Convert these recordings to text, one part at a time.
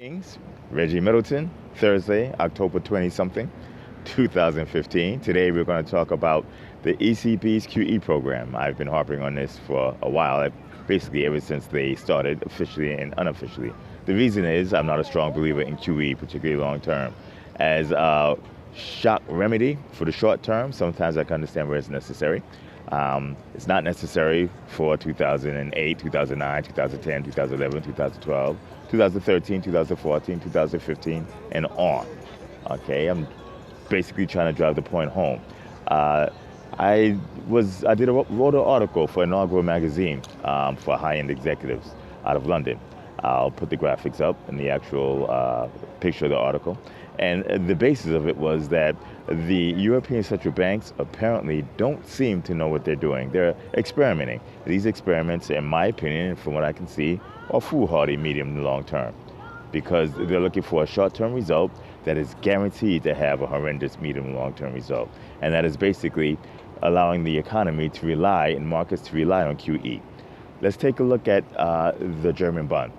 Greetings, Reggie Middleton, Thursday, October 20-something, 2015. Today we're going to talk about the ECB's QE program. I've been harping on this for a while, basically ever since they started, officially and unofficially. The reason is I'm not a strong believer in QE, particularly long term. As a shock remedy for the short term, sometimes I can understand where it's necessary. It's not necessary for 2008, 2009, 2010, 2011, 2012, 2013, 2014, 2015, and on. Okay, I'm basically trying to drive the point home. I wrote an article for Inaugural magazine for high-end executives out of London. I'll put the graphics up and the actual picture of the article. And the basis of it was that the European central banks apparently don't seem to know what they're doing. They're experimenting. These experiments, in my opinion, and from what I can see, are foolhardy medium and long term, because they're looking for a short-term result that is guaranteed to have a horrendous medium and long-term result. And that is basically allowing the economy to rely and markets to rely on QE. Let's take a look at the German bond.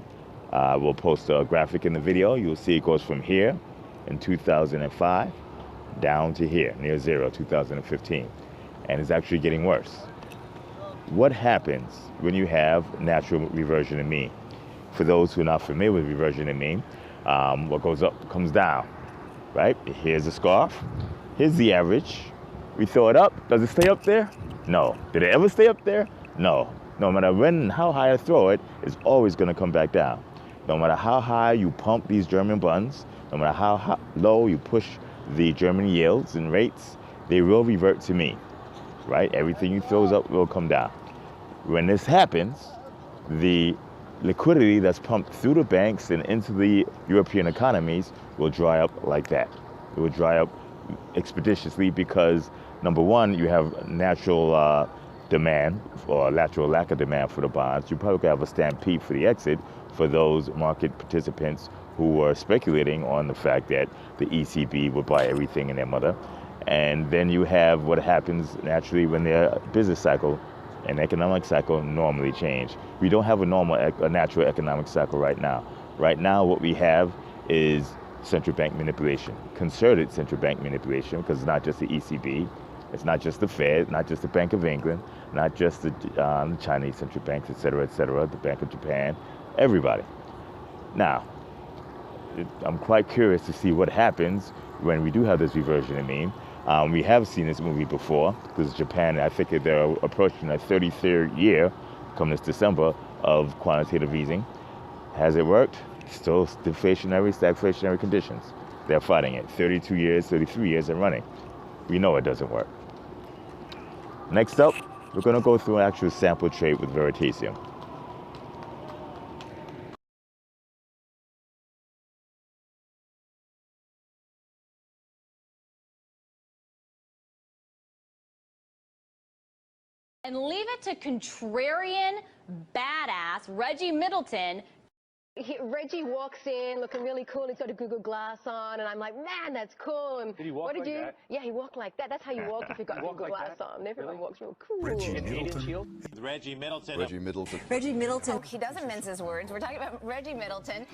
We'll post a graphic in the video. You'll see it goes from here in 2005 down to here, near zero, 2015. And it's actually getting worse. What happens when you have natural reversion to mean? For those who are not familiar with reversion to mean, what goes up comes down, right? Here's the scarf. Here's the average. We throw it up. Does it stay up there? No. Did it ever stay up there? No. No matter when and how high I throw it, it's always going to come back down. No matter how high you pump these German bonds, no matter how low you push the German yields and rates, they will revert to mean, right? Everything you throws up will come down. When this happens, the liquidity that's pumped through the banks and into the European economies will dry up like that. It will dry up expeditiously because, number one, you have natural demand or natural lack of demand for the bonds. You probably have a stampede for the exit for those market participants who are speculating on the fact that the ECB would buy everything in their mother. And then you have what happens naturally when their business cycle and economic cycle normally change. We don't have a natural economic cycle right now. Right now what we have is central bank manipulation, concerted central bank manipulation, because it's not just the ECB, it's not just the Fed, not just the Bank of England, not just the Chinese central banks, et cetera, the Bank of Japan, everybody. Now, I'm quite curious to see what happens when we do have this reversion to mean. We have seen this movie before, because Japan, I think they're approaching their 33rd year, come this December, of quantitative easing. Has it worked? Still deflationary, stagflationary conditions. They're fighting it. 32 years, 33 years and running. We know it doesn't work. Next up, we're going to go through an actual sample trade with Veritasium. And leave it to contrarian, badass Reggie Middleton. Reggie walks in looking really cool. He's got a Google Glass on, and I'm like, man, that's cool. And did he walk what did like you? that? Yeah, he walked like that. That's how you walk if you've got Google like Glass that? on. Everyone walks real cool. Reggie Middleton. Reggie Middleton. Reggie Middleton. Reggie Middleton. Oh, he doesn't mince his words. We're talking about Reggie Middleton.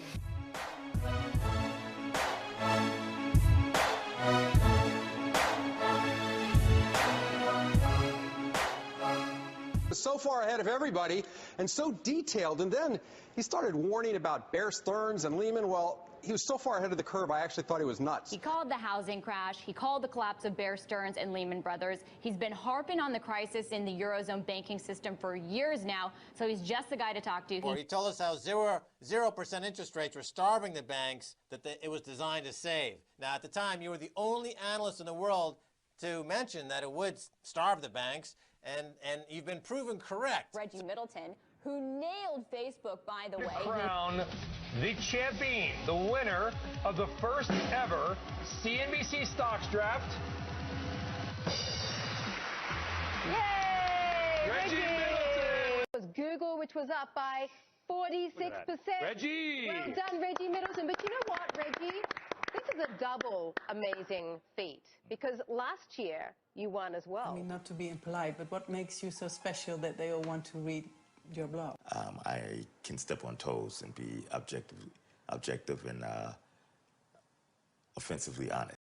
So far ahead of everybody and so detailed, and then he started warning about Bear Stearns and Lehman. Well, he was so far ahead of the curve, I actually thought he was nuts. He called the housing crash. He called the collapse of Bear Stearns and Lehman Brothers. He's been harping on the crisis in the Eurozone banking system for years now, so he's just the guy to talk to. He told us how 0% interest rates were starving the banks, that it was designed to save. Now, at the time, you were the only analyst in the world to mention that it would starve the banks, and you've been proven correct. Reggie Middleton, who nailed Facebook, by the way. Crown the champion, the winner of the first ever CNBC stocks draft. Yay! Reggie Middleton. It was Google, which was up by 46%. Reggie! Well done, Reggie Middleton. But you know what, Reggie? This is a double amazing feat, because last year you won as well. I mean, not to be impolite, but what makes you so special that they all want to read your blog? I can step on toes and be objective and offensively honest.